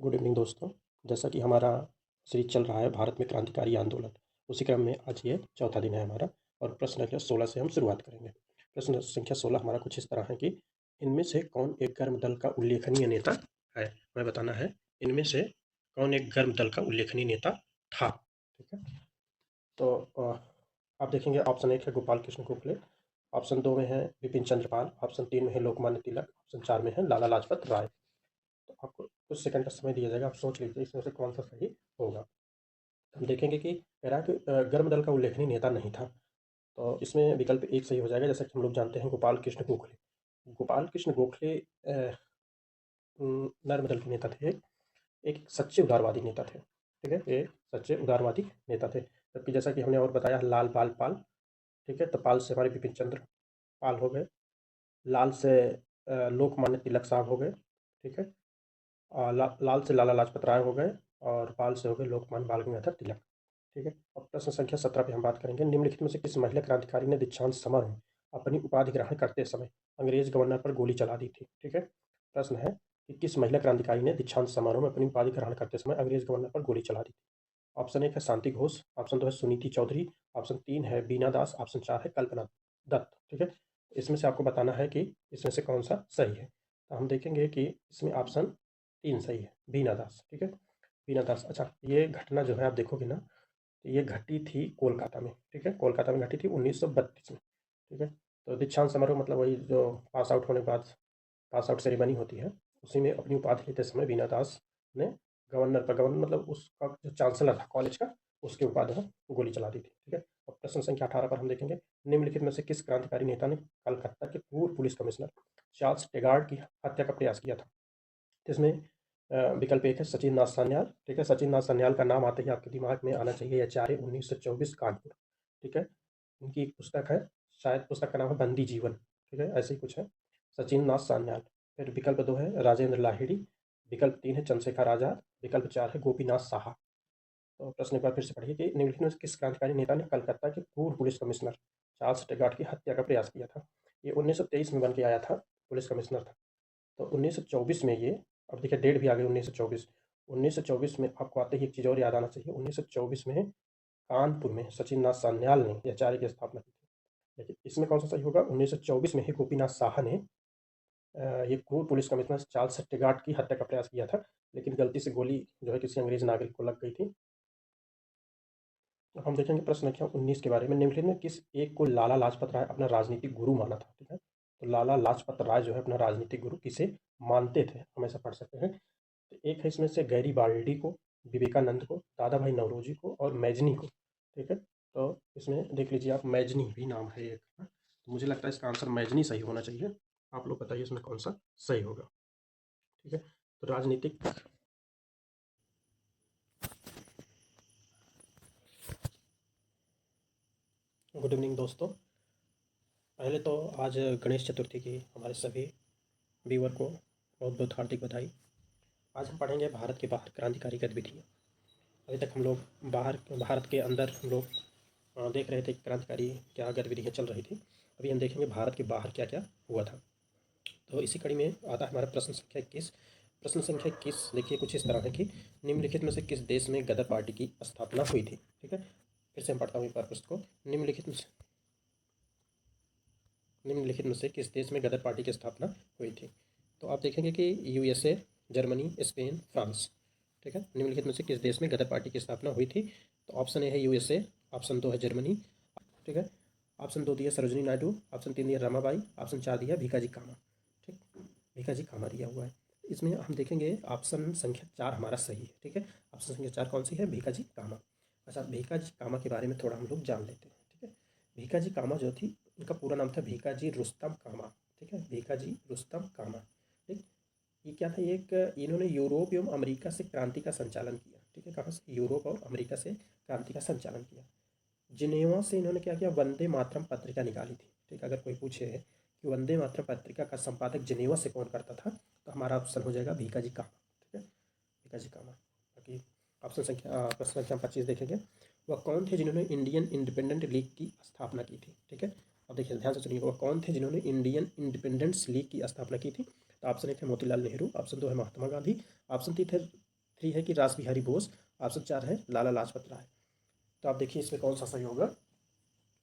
Good evening दोस्तों। जैसा कि हमारा सीरीज चल रहा है भारत में क्रांतिकारी आंदोलन, उसी क्रम में आज ये चौथा दिन है हमारा और प्रश्न संख्या 16 से हम शुरुआत करेंगे। प्रश्न संख्या 16 हमारा कुछ इस तरह है कि इनमें से कौन एक गर्म दल का उल्लेखनीय नेता है। हमें बताना है इनमें से कौन एक गर्म दल का उल्लेखनीय नेता था। ठीक है, तो आप देखेंगे ऑप्शन 1 है गोपाल कृष्ण गोखले, ऑप्शन 2 में है बिपिन चंद्रपाल, ऑप्शन 3 में है लोकमान्य तिलक, ऑप्शन 4 में है लाला लाजपत राय। तो आपको कुछ सेकंड का समय दिया जाएगा, आप सोच लीजिए इसमें से कौन सा सही होगा। हम देखेंगे कि कह रहा है कि गर्म दल का उल्लेखनीय नेता नहीं था, तो इसमें विकल्प एक सही हो जाएगा। जैसा कि हम लोग जानते हैं गोपाल कृष्ण गोखले, गोपाल कृष्ण गोखले नर्म दल के नेता थे, एक सच्चे उदारवादी नेता थे। ठीक है, ये सच्चे उदारवादी नेता थे। जबकि जैसा कि हमने और बताया लाल बाल पाल, ठीक है, तो पाल से हमारे विपिन चंद्र पाल हो गए, लाल से लोकमान्य तिलक साहब हो गए, ठीक है, लाल से लाला लाजपत राय हो गए और पाल से हो गए लोकमान्य बाल गंगाधर तिलक। ठीक है, अब प्रश्न संख्या 17 पे हम बात करेंगे। निम्नलिखित में से किस महिला क्रांतिकारी ने दीक्षांत समारोह में अपनी उपाधि ग्रहण करते समय अंग्रेज गवर्नर पर गोली चला दी थी। ठीक है, प्रश्न है कि किस महिला क्रांतिकारी ने दीक्षांत समारोह में अपनी उपाधि ग्रहण करते समय अंग्रेज गवर्नर पर गोली चला दी थी। ऑप्शन 1 है शांति घोष, ऑप्शन 2 है सुनीति चौधरी, ऑप्शन 3 है बीना दास, ऑप्शन 4 है कल्पना दत्त। ठीक है, इसमें से आपको बताना है कि इसमें से कौन सा सही है। तो हम देखेंगे कि इसमें ऑप्शन 3 सही है, बीना दास। ठीक है, बीना दास। अच्छा, ये घटना जो है आप देखोगे ना, तो ये घटी थी कोलकाता में। ठीक है, कोलकाता में घटी थी 1932 में। ठीक है, तो दीक्षांत समारोह मतलब वही जो पास आउट होने के बाद पास आउट सेरेमनी होती है, उसी में अपनी उपाधि लेते समय बीना दास ने गवर्नर मतलब उसका जो चांसलर था कॉलेज का, उसके ऊपर जो है गोली चला दी थी। ठीक है, और प्रश्न संख्या 18 पर हम देखेंगे निम्नलिखित में से किस क्रांतिकारी नेता ने कलकत्ता के पूर्व पुलिस कमिश्नर चार्ल्स टेगार्ड की हत्या का प्रयास किया था। तो इसमें विकल्प एक है सचिन नाथ सान्याल। ठीक है, सचिन नाथ सान्याल का नाम आते ही आपके दिमाग में आना चाहिए एचआरए 1924 कानपुर। ठीक है, उनकी एक पुस्तक है, शायद पुस्तक का नाम है बंदी जीवन। ठीक है, ऐसे ही कुछ है, सचिन नाथ सान्याल। फिर विकल्प 2 है राजेंद्र लाहिड़ी, विकल्प 3 है चंद्रशेखर आजाद, विकल्प 4 है गोपीनाथ साहा। तो प्रश्न एक बार फिर से पढ़िए कि निम्नलिखित में से किस क्रांतिकारी नेता ने कलकत्ता के पूर्व पुलिस कमिश्नर चार्ल्स टेगार्ड की हत्या का प्रयास किया था। ये 1923 में बन के आया था, पुलिस कमिश्नर था। तो 1924 में ये, अब देखिए डेट भी आ गई 1924। 1924 में आपको आते ही एक चीज़ और याद आना चाहिए, 1924 में कानपुर में सचिन नाथ सान्याल ने एचआरए की स्थापना की थी। लेकिन इसमें कौन सा सही होगा, 1924 में ही गोपीनाथ साहा ने ये पूर्व पुलिस कमिश्नर चार्ल्स टेगार्ड की हत्या का प्रयास किया था, लेकिन गलती से गोली जो है किसी अंग्रेज नागरिक को लग गई थी। अब हम देखेंगे प्रश्न संख्या 19 के बारे में। निम्नलिखित में किस एक को लाला लाजपत राय अपना राजनीतिक गुरु माना था। ठीक है, तो लाला लाजपत राय जो है अपना राजनीतिक गुरु किसे मानते थे, हम ऐसा पढ़ सकते हैं। तो एक है इसमें से गैरीबाल्डी को, विवेकानंद को, दादा भाई नौरोजी को और मैजनी को। ठीक है, तो इसमें देख लीजिए आप, मैजनी भी नाम है एक, तो मुझे लगता है इसका आंसर मैजनी सही होना चाहिए। आप लोग बताइए इसमें कौन सा सही होगा। ठीक है, तो राजनीतिक, गुड इवनिंग दोस्तों। पहले तो आज गणेश चतुर्थी की हमारे सभी व्यूअर को बहुत बहुत हार्दिक बधाई। आज हम पढ़ेंगे भारत के बाहर क्रांतिकारी गतिविधियाँ। अभी तक हम लोग बाहर, भारत के अंदर हम लोग देख रहे थे कि क्रांतिकारी क्या गतिविधियाँ चल रही थी। अभी हम देखेंगे भारत के बाहर क्या क्या हुआ था। तो इसी कड़ी में आता है हमारा प्रश्न संख्या 21। प्रश्न संख्या 21 देखिए कुछ इस तरह है कि निम्नलिखित में से किस देश में गदर पार्टी की स्थापना हुई थी। ठीक है, फिर से हम पढ़ता हूँ एक बार प्रश्न को। निम्नलिखित में से किस देश में गदर पार्टी की स्थापना हुई थी। तो आप देखेंगे कि यूएसए, जर्मनी, स्पेन, फ्रांस। ठीक है, निम्नलिखित में से किस देश में गदर पार्टी की स्थापना हुई थी। तो ऑप्शन ए है यूएसए, ऑप्शन 2 है जर्मनी। ठीक है, ऑप्शन 2 दिया सरोजनी नायडू, ऑप्शन 3 दिया रमाबाई, ऑप्शन 4 दिया भीकाजी कामा। ठीक, भीकाजी कामा दिया हुआ है। इसमें हम देखेंगे ऑप्शन संख्या 4 हमारा सही है। ठीक है, ऑप्शन संख्या 4 कौन सी है, भीकाजी कामा। अच्छा, भीकाजी कामा के बारे में थोड़ा हम लोग जान लेते हैं। ठीक है, भीकाजी कामा जो थी, उनका पूरा नाम था भीकाजी रुस्तम कामा। ठीक है, भीकाजी रुस्तम कामा। ठीक, ये क्या था, ये एक, इन्होंने यूरोप एवं अमेरिका से क्रांति का संचालन किया। ठीक है, कहाँ से, यूरोप और अमेरिका से क्रांति का संचालन किया। जिनेवा से इन्होंने क्या किया, वंदे मातरम पत्रिका निकाली थी। ठीक है, अगर कोई पूछे कि वंदे मातरम पत्रिका का संपादक जिनेवा से कौन करता था, तो हमारा ऑप्शन हो जाएगा भीकाजी कामा। ठीक है, भीकाजी कामा। बाकी ऑप्शन संख्या, प्रश्न संख्या 25 देखेंगे। वह कौन थे जिन्होंने इंडियन इंडिपेंडेंट लीग की स्थापना की थी। ठीक है, अब देखिए ध्यान से सुनिएगा, वह कौन थे जिन्होंने इंडियन इंडिपेंडेंस लीग की स्थापना की थी। तो ऑप्शन 1 है मोतीलाल नेहरू, ऑप्शन 2 है महात्मा गांधी, ऑप्शन 3 है 3 है कि रास बिहारी बोस, ऑप्शन 4 है लाला लाजपत राय। तो आप देखिए इसमें कौन सा सही होगा।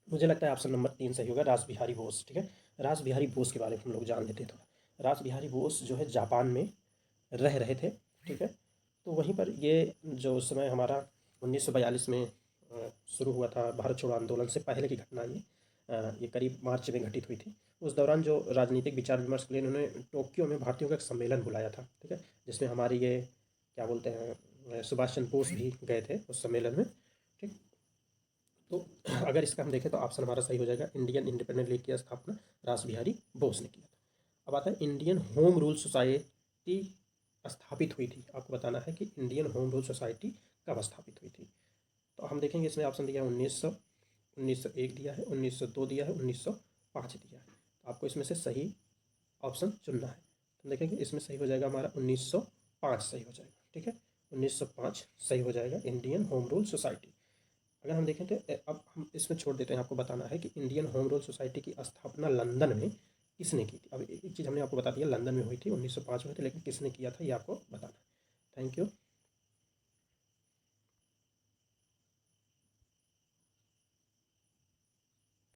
मुझे लगता है ऑप्शन नंबर 3 सही होगा, रास बिहारी बोस। ठीक है, रास बिहारी बोस के बारे में हम लोग जान लेते हैं थोड़ा। रास बिहारी बोस जो है जापान में रह रहे थे। ठीक है, तो वहीं पर ये जो उस समय हमारा 1942 में शुरू हुआ था भारत छोड़ो आंदोलन से पहले की घटना ये करीब मार्च में घटित हुई थी। उस दौरान जो राजनीतिक विचार विमर्श के लिए उन्होंने टोक्यो में भारतीयों का एक सम्मेलन बुलाया था। ठीक है, जिसमें हमारे ये क्या बोलते हैं सुभाष चंद्र बोस भी गए थे उस सम्मेलन में। ठीक, तो अगर इसका हम देखें तो ऑप्शन हमारा सही हो जाएगा, इंडियन इंडिपेंडेंट लीग की स्थापना रास बिहारी बोस ने किया था। अब आता है इंडियन होम रूल सोसाइटी स्थापित हुई थी। आपको बताना है कि इंडियन होम रूल सोसाइटी कब स्थापित हुई थी। तो हम देखेंगे इसमें ऑप्शन दिया है 1901 दिया है, 1902 दिया है, 1905 दिया है। तो आपको इसमें से सही ऑप्शन चुनना है। तो देखेंगे इसमें सही हो जाएगा हमारा 1905 सही हो जाएगा। ठीक है, 1905 सही हो जाएगा, इंडियन होम रूल सोसाइटी। अगर हम देखें तो अब हम इसमें छोड़ देते हैं, आपको बताना है कि इंडियन होम रूल सोसाइटी की स्थापना लंदन में किसने की थी। अब एक चीज़ हमने आपको बता दिया, लंदन में हुई थी, 1905 में हुई थी, लेकिन किसने किया था ये आपको बताना है। Thank you.